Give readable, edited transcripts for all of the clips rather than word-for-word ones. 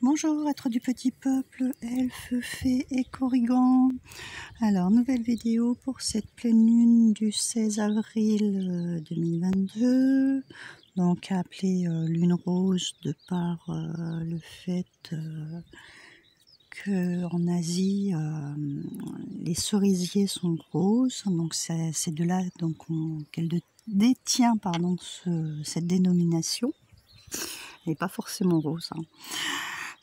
Bonjour, êtres du petit peuple, elfes, fées et corrigans. Alors, nouvelle vidéo pour cette pleine lune du 16 avril 2022, donc appelée lune rose de par le fait qu'en Asie, les cerisiers sont roses, donc c'est de là qu'elle détient cette dénomination, et pas forcément rose.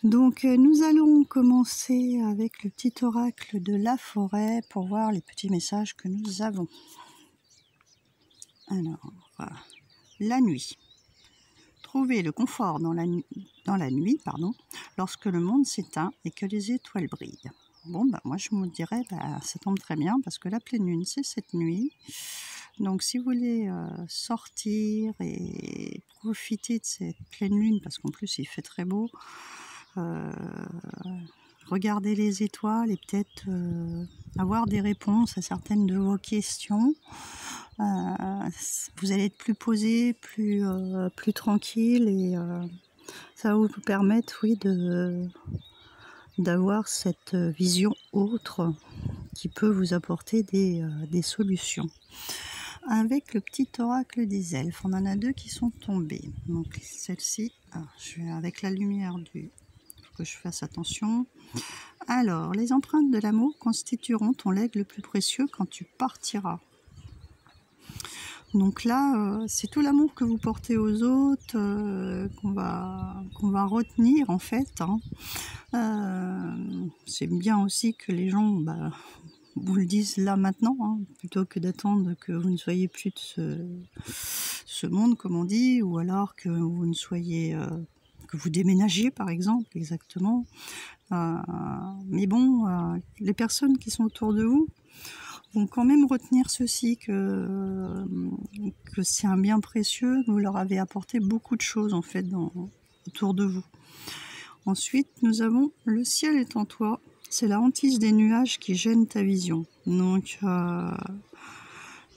Donc nous allons commencer avec le petit oracle de la forêt pour voir les petits messages que nous avons. Alors, la nuit. Trouver le confort dans la nuit, lorsque le monde s'éteint et que les étoiles brillent. Bon, moi je me dirais, ça tombe très bien parce que la pleine lune c'est cette nuit. Donc si vous voulez sortir et profiter de cette pleine lune, parce qu'en plus il fait très beau, regardez les étoiles et peut-être avoir des réponses à certaines de vos questions. Vous allez être plus posé, plus tranquille, et ça va vous permettre, oui, d'avoir cette vision autre qui peut vous apporter des solutions. Avec le petit oracle des elfes, on en a deux qui sont tombés. Donc celle-ci, je vais avec la lumière que je fasse attention. Alors, les empreintes de l'amour constitueront ton legs le plus précieux quand tu partiras. Donc là, c'est tout l'amour que vous portez aux autres qu'on va retenir en fait. C'est bien aussi que les gens vous le disent là maintenant, plutôt que d'attendre que vous ne soyez plus de ce monde, comme on dit, ou alors que vous ne soyez... que vous déménagiez par exemple, exactement. Mais bon, les personnes qui sont autour de vous vont quand même retenir ceci, que c'est un bien précieux, que vous leur avez apporté beaucoup de choses en fait autour de vous. Ensuite, nous avons le ciel est en toi, c'est la hantise des nuages qui gêne ta vision. Donc,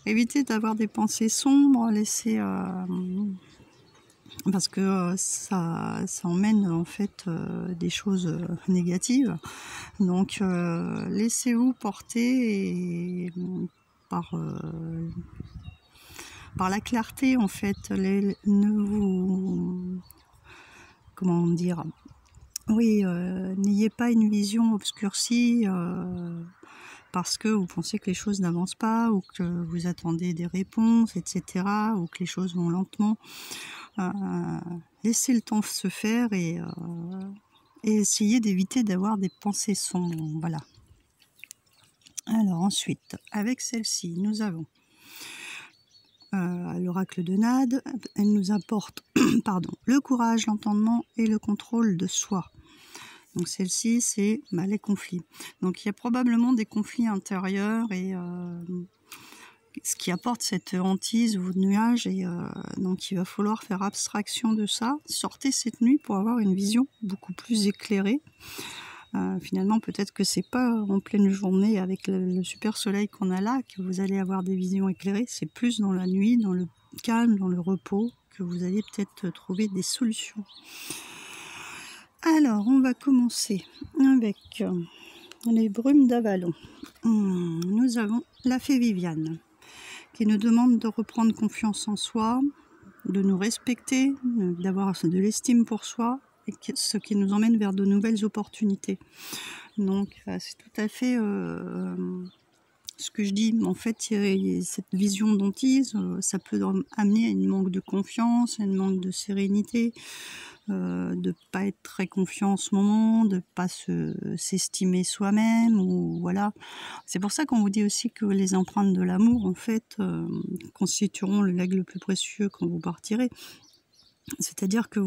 évitez d'avoir des pensées sombres, laissez... parce que ça emmène en fait des choses négatives. Donc laissez-vous porter par la clarté en fait. Comment dire, oui, n'ayez pas une vision obscurcie parce que vous pensez que les choses n'avancent pas, ou que vous attendez des réponses, etc., ou que les choses vont lentement. Laissez le temps se faire et essayez d'éviter d'avoir des pensées sombres. Voilà. Alors ensuite, avec celle-ci, nous avons l'oracle de Nade. Elle nous apporte le courage, l'entendement et le contrôle de soi. Donc celle-ci, c'est les conflits. Donc il y a probablement des conflits intérieurs, et ce qui apporte cette hantise ou nuage, et donc il va falloir faire abstraction de ça. Sortez cette nuit pour avoir une vision beaucoup plus éclairée. Finalement, peut-être que c'est pas en pleine journée avec le super soleil qu'on a là que vous allez avoir des visions éclairées. C'est plus dans la nuit, dans le calme, dans le repos, que vous allez peut-être trouver des solutions. Alors, on va commencer avec les brumes d'Avalon. Nous avons la fée Viviane, qui nous demande de reprendre confiance en soi, de nous respecter, d'avoir de l'estime pour soi, et ce qui nous emmène vers de nouvelles opportunités. Donc c'est tout à fait ce que je dis. En fait, cette vision d'hantise, ça peut amener à une manque de confiance, à une manque de sérénité, de pas être très confiant en ce moment, de pas s'estimer soi-même, ou voilà. C'est pour ça qu'on vous dit aussi que les empreintes de l'amour en fait constitueront le legs le plus précieux quand vous partirez. C'est-à-dire que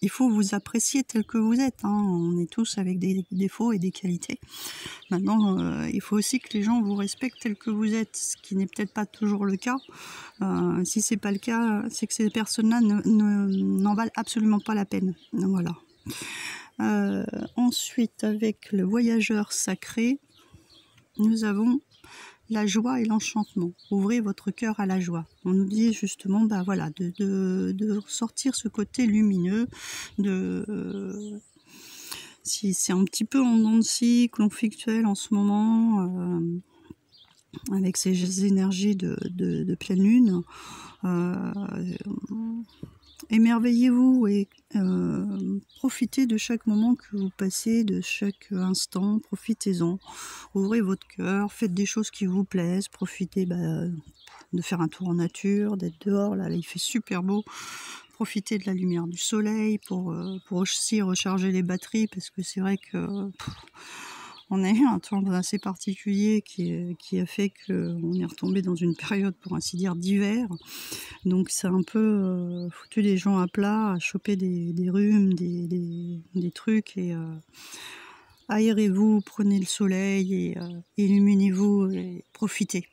il faut vous apprécier tel que vous êtes. On est tous avec des défauts et des qualités. Maintenant, il faut aussi que les gens vous respectent tel que vous êtes, ce qui n'est peut-être pas toujours le cas. Si c'est pas le cas, c'est que ces personnes-là n'en valent absolument pas la peine. Voilà. Ensuite, avec le voyageur sacré, nous avons la joie et l'enchantement. Ouvrez votre cœur à la joie. On nous dit justement de ressortir ce côté lumineux, de Si c'est un petit peu en dents de scie, conflictuel en ce moment, avec ces énergies de pleine lune, émerveillez-vous et profitez de chaque moment que vous passez, de chaque instant, profitez-en. Ouvrez votre cœur, faites des choses qui vous plaisent, profitez de faire un tour en nature, d'être dehors, là il fait super beau. Profitez de la lumière du soleil pour aussi recharger les batteries, parce que c'est vrai que on a eu un temps assez particulier qui a fait qu'on est retombé dans une période, pour ainsi dire, d'hiver. Donc c'est un peu foutu les gens à plat, à choper des rhumes, des trucs, et aérez-vous, prenez le soleil et illuminez-vous et profitez.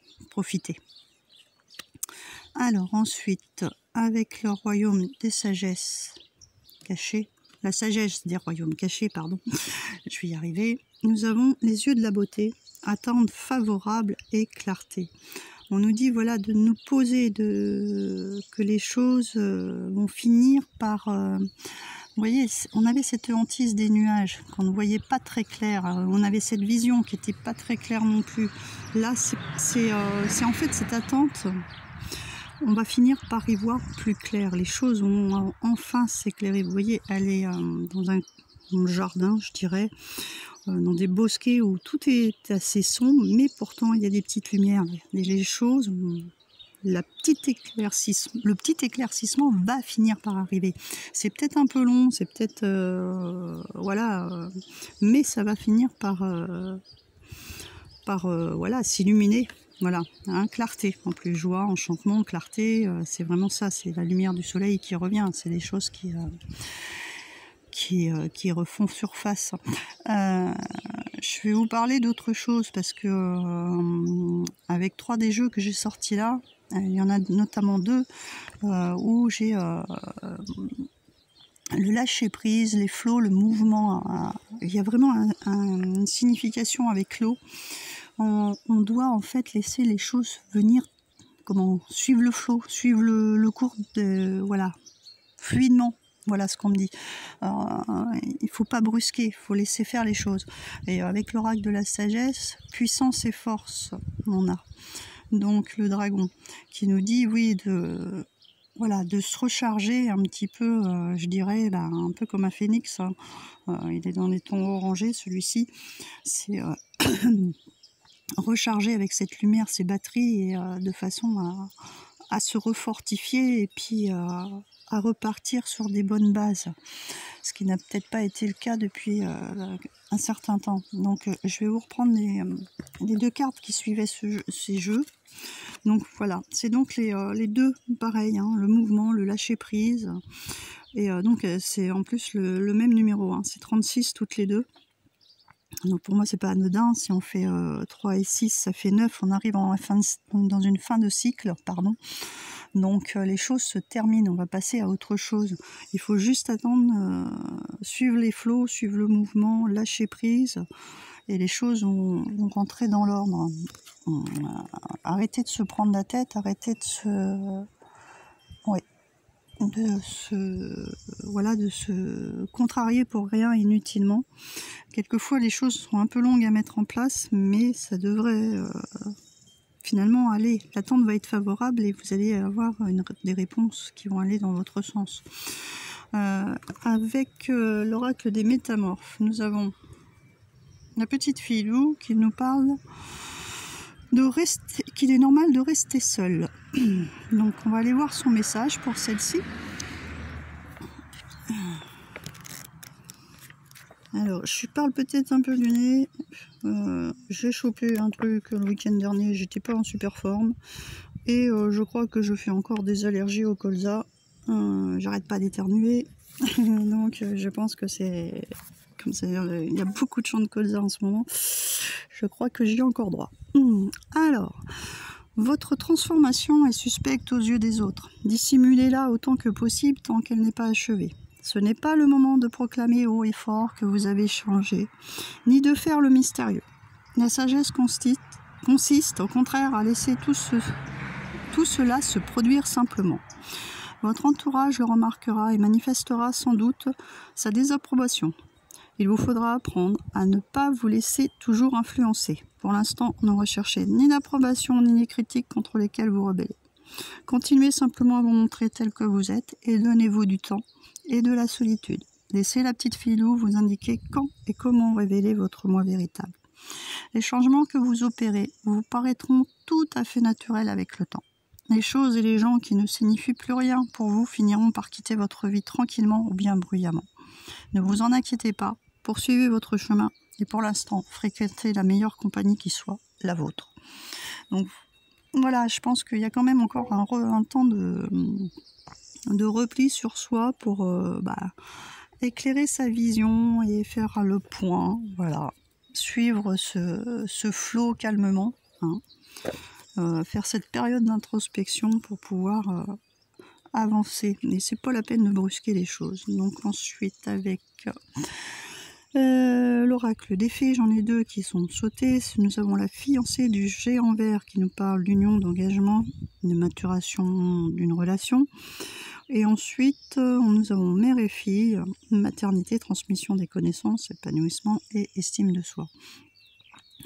Alors ensuite, avec le royaume des sagesses cachées, la sagesse des royaumes cachés, pardon, je vais y arriver, nous avons les yeux de la beauté, attente favorable et clarté. On nous dit voilà de nous poser, que les choses vont finir par... vous voyez, on avait cette hantise des nuages, qu'on ne voyait pas très clair, on avait cette vision qui n'était pas très claire non plus. Là, c'est en fait cette attente, on va finir par y voir plus clair. Les choses vont enfin s'éclairer. Vous voyez, elle est dans un jardin, je dirais, dans des bosquets où tout est assez sombre, mais pourtant il y a des petites lumières. Les choses, le petit éclaircissement va finir par arriver. C'est peut-être un peu long, c'est peut-être voilà, mais ça va finir par voilà, s'illuminer. Voilà, hein, clarté, en plus joie, enchantement, clarté, c'est vraiment ça, c'est la lumière du soleil qui revient, c'est des choses qui refont surface. Je vais vous parler d'autre chose, parce que avec 3 des jeux que j'ai sortis là, il y en a notamment 2 où j'ai le lâcher prise, les flots, le mouvement. Il y a vraiment une signification avec l'eau. On doit en fait laisser les choses venir, suivre le flot, suivre le cours voilà, fluidement. Voilà ce qu'on me dit. Il ne faut pas brusquer, il faut laisser faire les choses. Et avec l'oracle de la sagesse, puissance et force, on a. Donc le dragon qui nous dit, oui, de se recharger un petit peu, je dirais, un peu comme un phénix. Hein. Il est dans les tons orangés, celui-ci. C'est... recharger avec cette lumière ses batteries, et de façon à se refortifier, et puis à repartir sur des bonnes bases, ce qui n'a peut-être pas été le cas depuis un certain temps. Donc je vais vous reprendre les 2 cartes qui suivaient ces jeux. Donc voilà, c'est donc les 2 pareils, hein, le mouvement, le lâcher prise, et donc c'est en plus le même numéro, hein, c'est 36 toutes les 2. Donc pour moi c'est pas anodin, si on fait 3 et 6 ça fait 9, on arrive dans une fin de cycle, pardon. Donc les choses se terminent, on va passer à autre chose. Il faut juste attendre, suivre les flots, suivre le mouvement, lâcher prise, et les choses vont rentrer dans l'ordre. Arrêtez de se prendre la tête, arrêtez de se... Ouais. De se contrarier pour rien inutilement. Quelquefois les choses sont un peu longues à mettre en place, mais ça devrait finalement aller. L'attente va être favorable et vous allez avoir des réponses qui vont aller dans votre sens. Avec l'oracle des métamorphes, nous avons la petite fille loup qui nous parle qu'il est normal de rester seul. Donc on va aller voir son message pour celle-ci. Alors je parle peut-être un peu du nez. J'ai chopé un truc le week-end dernier, j'étais pas en super forme, et je crois que je fais encore des allergies au colza. J'arrête pas d'éternuer. Donc je pense que c'est comme ça, il y a beaucoup de champs de colza en ce moment. Je crois que j'y ai encore droit. Alors, votre transformation est suspecte aux yeux des autres. Dissimulez-la autant que possible tant qu'elle n'est pas achevée. Ce n'est pas le moment de proclamer haut et fort que vous avez changé, ni de faire le mystérieux. La sagesse consiste au contraire à laisser tout cela se produire simplement. Votre entourage le remarquera et manifestera sans doute sa désapprobation. Il vous faudra apprendre à ne pas vous laisser toujours influencer. Pour l'instant, ne recherchez ni d'approbation ni de critiques contre lesquelles vous rebellez. Continuez simplement à vous montrer tel que vous êtes et donnez-vous du temps et de la solitude. Laissez la petite fille loup vous indiquer quand et comment révéler votre moi véritable. Les changements que vous opérez vous paraîtront tout à fait naturels avec le temps. Les choses et les gens qui ne signifient plus rien pour vous finiront par quitter votre vie tranquillement ou bien bruyamment. Ne vous en inquiétez pas, poursuivez votre chemin et pour l'instant, fréquentez la meilleure compagnie qui soit, la vôtre. Donc voilà, je pense qu'il y a quand même encore un temps de repli sur soi pour éclairer sa vision et faire le point, voilà. Suivre ce flot calmement, hein. Faire cette période d'introspection pour pouvoir avancer. Et c'est pas la peine de brusquer les choses. Donc ensuite avec l'oracle des fées, j'en ai 2 qui sont sautés. Nous avons la fiancée du géant vert qui nous parle d'union, d'engagement, de maturation d'une relation. Et ensuite, nous avons mère et fille, maternité, transmission des connaissances, épanouissement et estime de soi.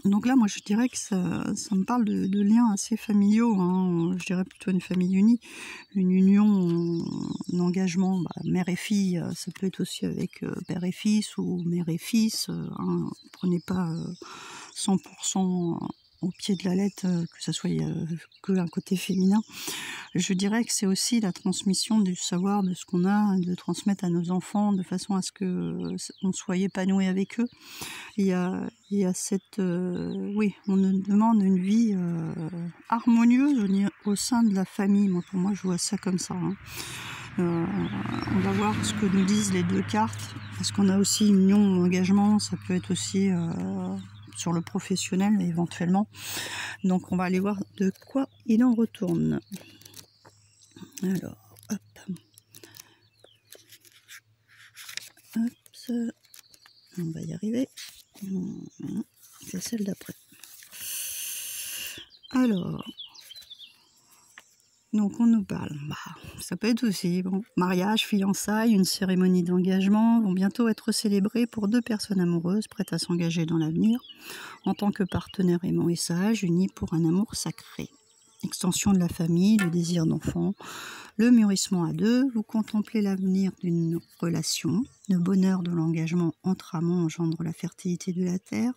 Donc là, moi, je dirais que ça me parle de liens assez familiaux, hein. Je dirais plutôt une famille unie, une union, un engagement, mère et fille, ça peut être aussi avec père et fils ou mère et fils. Hein. Prenez pas 100% au pied de la lettre, que ça soit que un côté féminin. Je dirais que c'est aussi la transmission du savoir, de ce qu'on a, de transmettre à nos enfants, de façon à ce qu'on soit épanoui avec eux. Il y a cette... oui, on nous demande une vie harmonieuse au sein de la famille. Moi, pour moi, je vois ça comme ça. Hein. On va voir ce que nous disent les 2 cartes, parce qu'on a aussi une union d'engagement, ça peut être aussi sur le professionnel éventuellement. Donc on va aller voir de quoi il en retourne. Alors, hop. Hop, on va y arriver. C'est celle d'après. Alors, donc on nous parle, ça peut être aussi, mariage, fiançailles, une cérémonie d'engagement vont bientôt être célébrées pour 2 personnes amoureuses prêtes à s'engager dans l'avenir, en tant que partenaires aimants et sages, unis pour un amour sacré. Extension de la famille, le désir d'enfant, le mûrissement à 2, vous contemplez l'avenir d'une relation, le bonheur de l'engagement entre amants engendre la fertilité de la terre,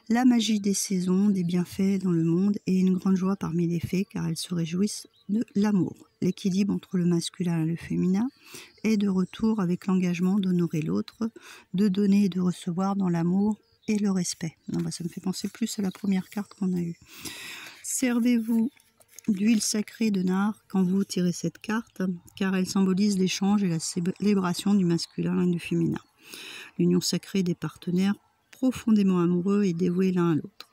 la magie des saisons, des bienfaits dans le monde et une grande joie parmi les fées car elles se réjouissent de l'amour. L'équilibre entre le masculin et le féminin est de retour avec l'engagement d'honorer l'autre, de donner et de recevoir dans l'amour et le respect. Ça me fait penser plus à la première carte qu'on a eue. Servez-vous d'huile sacrée de nard quand vous tirez cette carte, car elle symbolise l'échange et la célébration du masculin et du féminin. L'union sacrée des partenaires profondément amoureux et dévoués l'un à l'autre.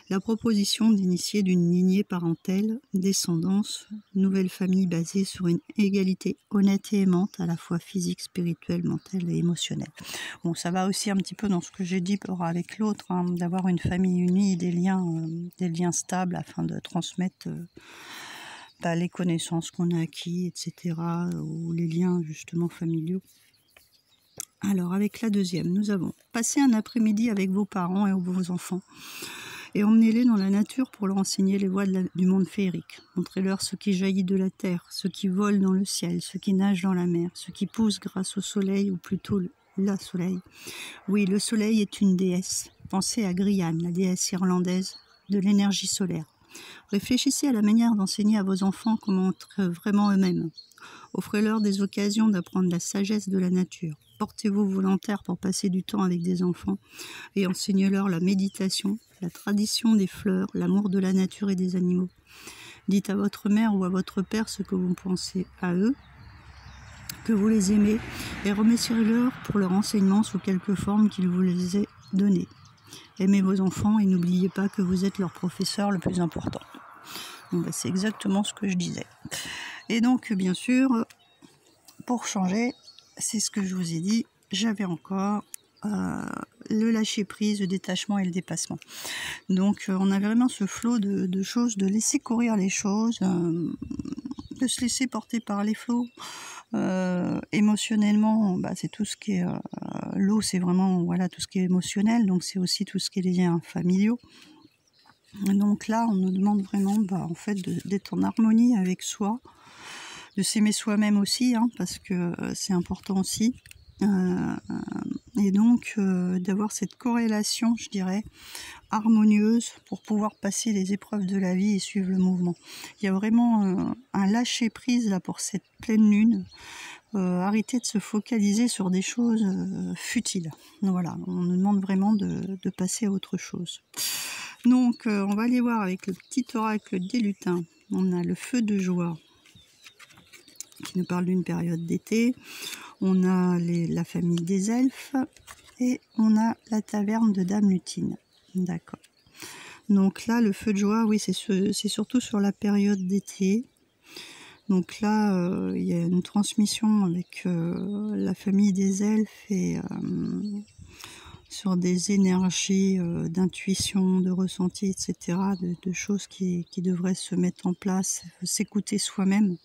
La proposition d'initier d'une lignée parentale, descendance, nouvelle famille basée sur une égalité honnête et aimante, à la fois physique, spirituelle, mentale et émotionnelle. Bon, ça va aussi un petit peu dans ce que j'ai dit avec l'autre, hein, d'avoir une famille unie, des liens stables afin de transmettre les connaissances qu'on a acquis, etc., ou les liens justement familiaux. Alors, avec la deuxième, nous avons passé un après-midi avec vos parents et vos enfants et emmenez-les dans la nature pour leur enseigner les voies du monde féerique. Montrez-leur ce qui jaillit de la terre, ce qui vole dans le ciel, ce qui nage dans la mer, ce qui pousse grâce au soleil, ou plutôt la soleil. Oui, le soleil est une déesse. Pensez à Griane, la déesse irlandaise de l'énergie solaire. Réfléchissez à la manière d'enseigner à vos enfants comment être vraiment eux-mêmes. Offrez-leur des occasions d'apprendre la sagesse de la nature. Portez-vous volontaire pour passer du temps avec des enfants et enseignez-leur la méditation, la tradition des fleurs, l'amour de la nature et des animaux. Dites à votre mère ou à votre père ce que vous pensez à eux, que vous les aimez, et remerciez-leur pour leur enseignement sous quelque forme qu'ils vous les aient donné. Aimez vos enfants et n'oubliez pas que vous êtes leur professeur le plus important. C'est exactement ce que je disais. Et donc, bien sûr, pour changer, c'est ce que je vous ai dit, j'avais encore le lâcher-prise, le détachement et le dépassement. Donc, on a vraiment ce flot de choses, de laisser courir les choses, de se laisser porter par les flots. Émotionnellement, c'est tout ce qui est l'eau, c'est vraiment voilà, tout ce qui est émotionnel, donc c'est aussi tout ce qui est les liens familiaux. Donc là, on nous demande vraiment en fait, d'être en harmonie avec soi, de s'aimer soi-même aussi, hein, parce que c'est important aussi. Et donc d'avoir cette corrélation, je dirais, harmonieuse pour pouvoir passer les épreuves de la vie et suivre le mouvement. Il y a vraiment un lâcher-prise là pour cette pleine lune. Arrêter de se focaliser sur des choses futiles. Voilà, on nous demande vraiment de passer à autre chose. Donc on va aller voir avec le petit oracle des lutins. On a le feu de joie qui nous parle d'une période d'été. On a la famille des elfes et on a la taverne de Dame Lutine. D'accord. Donc là, le feu de joie, oui, c'est surtout sur la période d'été. Donc là, il y a une transmission avec la famille des elfes et sur des énergies d'intuition, de ressenti, etc., de choses qui devraient se mettre en place, s'écouter soi-même.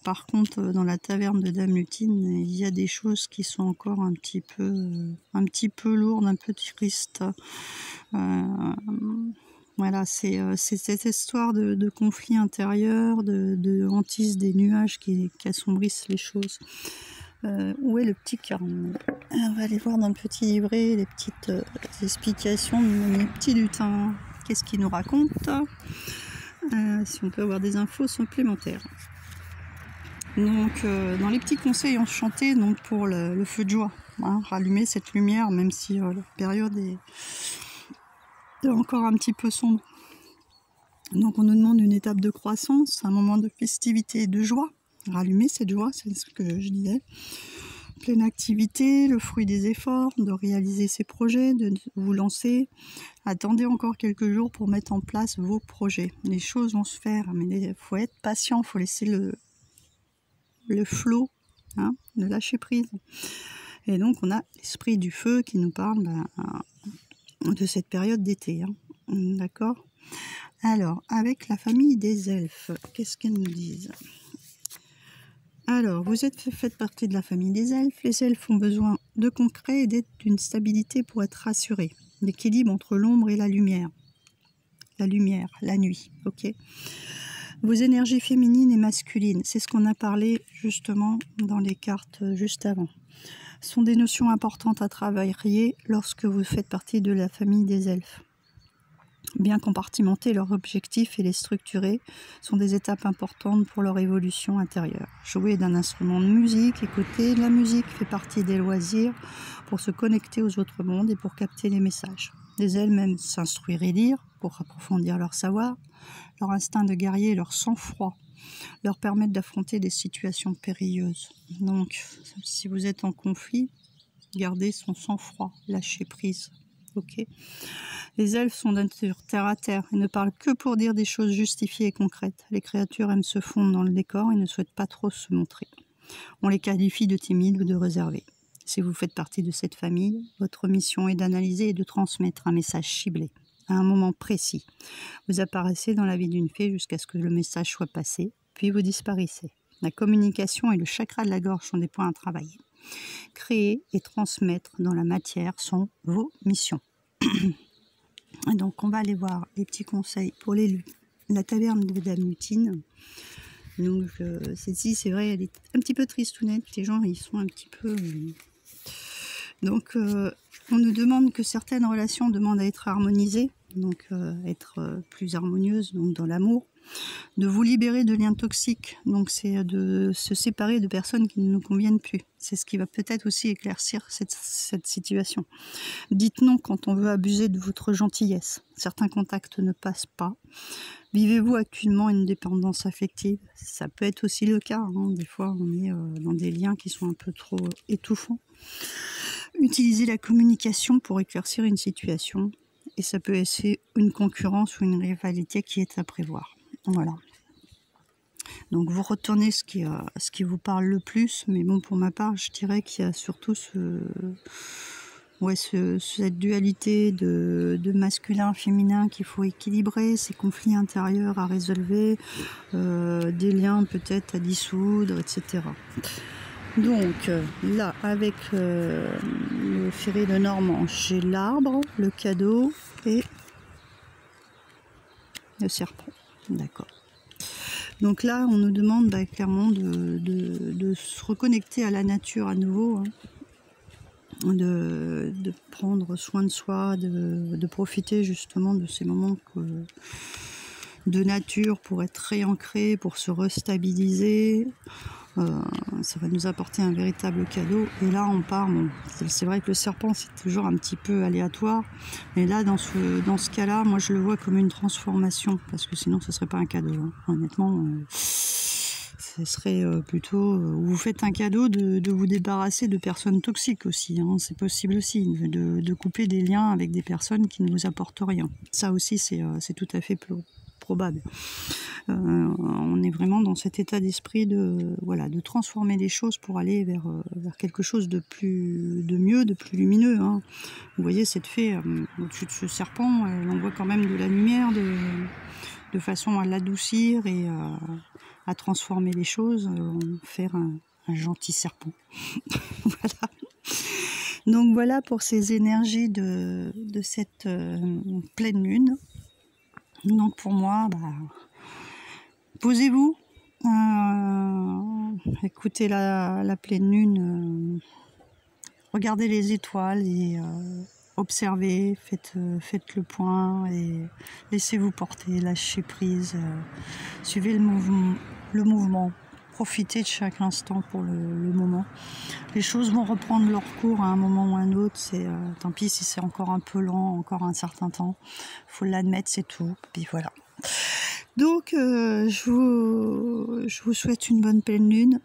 Par contre, dans la taverne de Dame Lutine, il y a des choses qui sont encore un petit peu lourdes, un peu tristes. Voilà, c'est cette histoire de conflit intérieur, de hantise des nuages qui assombrissent les choses. Où est le petit carnet? On va aller voir dans le petit livret les petites explications de mes petits lutins. Qu'est-ce qu'ils nous racontent? Si on peut avoir des infos supplémentaires. Donc, dans les petits conseils enchantés, donc pour le feu de joie, hein, rallumer cette lumière, même si la période est encore un petit peu sombre. Donc, on nous demande une étape de croissance, un moment de festivité et de joie. Rallumer cette joie, c'est ce que je disais. Pleine activité, le fruit des efforts, de réaliser ses projets, de vous lancer. Attendez encore quelques jours pour mettre en place vos projets. Les choses vont se faire, mais il faut être patient, il faut laisser le flot, hein, le lâcher prise. Et donc on a l'esprit du feu qui nous parle de cette période d'été. Hein. D'accord? Alors, avec la famille des elfes, qu'est-ce qu'elles nous disent? Alors, vous faites partie de la famille des elfes. Les elfes ont besoin de concret et d'une stabilité pour être rassurés. L'équilibre entre l'ombre et la lumière. La lumière, la nuit, ok? Vos énergies féminines et masculines, c'est ce qu'on a parlé justement dans les cartes juste avant, sont des notions importantes à travailler lorsque vous faites partie de la famille des elfes. Bien compartimenter leurs objectifs et les structurer sont des étapes importantes pour leur évolution intérieure. Jouer d'un instrument de musique, écouter de la musique fait partie des loisirs pour se connecter aux autres mondes et pour capter les messages. Les elfes même s'instruire et lire pour approfondir leur savoir. Leur instinct de guerrier et leur sang-froid leur permettent d'affronter des situations périlleuses. Donc, si vous êtes en conflit, gardez son sang-froid, lâchez prise. Okay. Les elfes sont d'un terre à terre et ne parlent que pour dire des choses justifiées et concrètes. Les créatures aiment se fondre dans le décor et ne souhaitent pas trop se montrer. On les qualifie de timides ou de réservés. Si vous faites partie de cette famille, votre mission est d'analyser et de transmettre un message ciblé à un moment précis. Vous apparaissez dans la vie d'une fée jusqu'à ce que le message soit passé, puis vous disparaissez. La communication et le chakra de la gorge sont des points à travailler. Créer et transmettre dans la matière sont vos missions. Et donc on va aller voir les petits conseils pour la taverne de Dame Lutine. Donc celle-ci, c'est vrai, elle est un petit peu tristounette. Les gens, ils sont un petit peu... Donc on nous demande que certaines relations demandent à être harmonisées, donc être plus harmonieuses, donc dans l'amour. De vous libérer de liens toxiques, donc c'est de se séparer de personnes qui ne nous conviennent plus. C'est ce qui va peut-être aussi éclaircir cette situation. Dites non quand on veut abuser de votre gentillesse. Certains contacts ne passent pas. Vivez-vous actuellement une dépendance affective? Ça peut être aussi le cas, hein. Des fois on est dans des liens qui sont un peu trop étouffants. Utilisez la communication pour éclaircir une situation et ça peut être une concurrence ou une rivalité qui est à prévoir. Voilà. Donc vous retenez ce qui vous parle le plus, mais bon, pour ma part, je dirais qu'il y a surtout cette dualité de masculin, féminin qu'il faut équilibrer, ces conflits intérieurs à résolver, des liens peut-être à dissoudre, etc. Donc là, avec le ferré de Normand, j'ai l'arbre, le cadeau et le serpent. D'accord. Donc là, on nous demande clairement de se reconnecter à la nature à nouveau, hein, de prendre soin de soi, de profiter justement de ces moments de nature pour être réancré, pour se restabiliser. Ça va nous apporter un véritable cadeau. Et là, on part. Bon, c'est vrai que le serpent, c'est toujours un petit peu aléatoire. Mais là, dans ce cas-là, moi, je le vois comme une transformation. Parce que sinon, ce ne serait pas un cadeau. Hein. Honnêtement, ce serait plutôt... vous faites un cadeau de vous débarrasser de personnes toxiques aussi. Hein. C'est possible aussi de couper des liens avec des personnes qui ne vous apportent rien. Ça aussi, c'est tout à fait probable. On est vraiment dans cet état d'esprit de transformer les choses pour aller vers quelque chose de mieux, de plus lumineux. Hein. Vous voyez cette fée au-dessus de ce serpent, elle envoie quand même de la lumière de façon à l'adoucir et à transformer les choses, faire un gentil serpent. Voilà. Donc voilà pour ces énergies de cette pleine lune. Donc pour moi, posez-vous, écoutez la pleine lune, regardez les étoiles et observez, faites le point et laissez-vous porter, lâchez prise, suivez le mouvement, profitez de chaque instant pour le moment. Les choses vont reprendre leur cours à un moment ou à un autre, tant pis si c'est encore un peu lent, encore un certain temps, faut l'admettre, c'est tout, puis voilà. Donc, je vous souhaite une bonne pleine lune.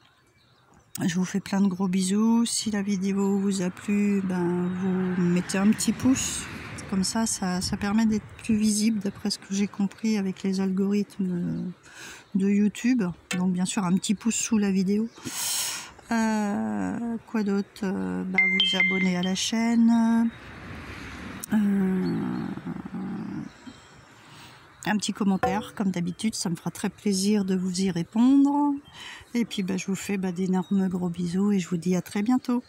Je vous fais plein de gros bisous. Si la vidéo vous a plu, vous mettez un petit pouce. Comme ça permet d'être plus visible, d'après ce que j'ai compris avec les algorithmes de YouTube. Donc, bien sûr, un petit pouce sous la vidéo. Quoi d'autre? Vous abonner à la chaîne. Un petit commentaire, comme d'habitude, ça me fera très plaisir de vous y répondre. Et puis je vous fais d'énormes gros bisous et je vous dis à très bientôt.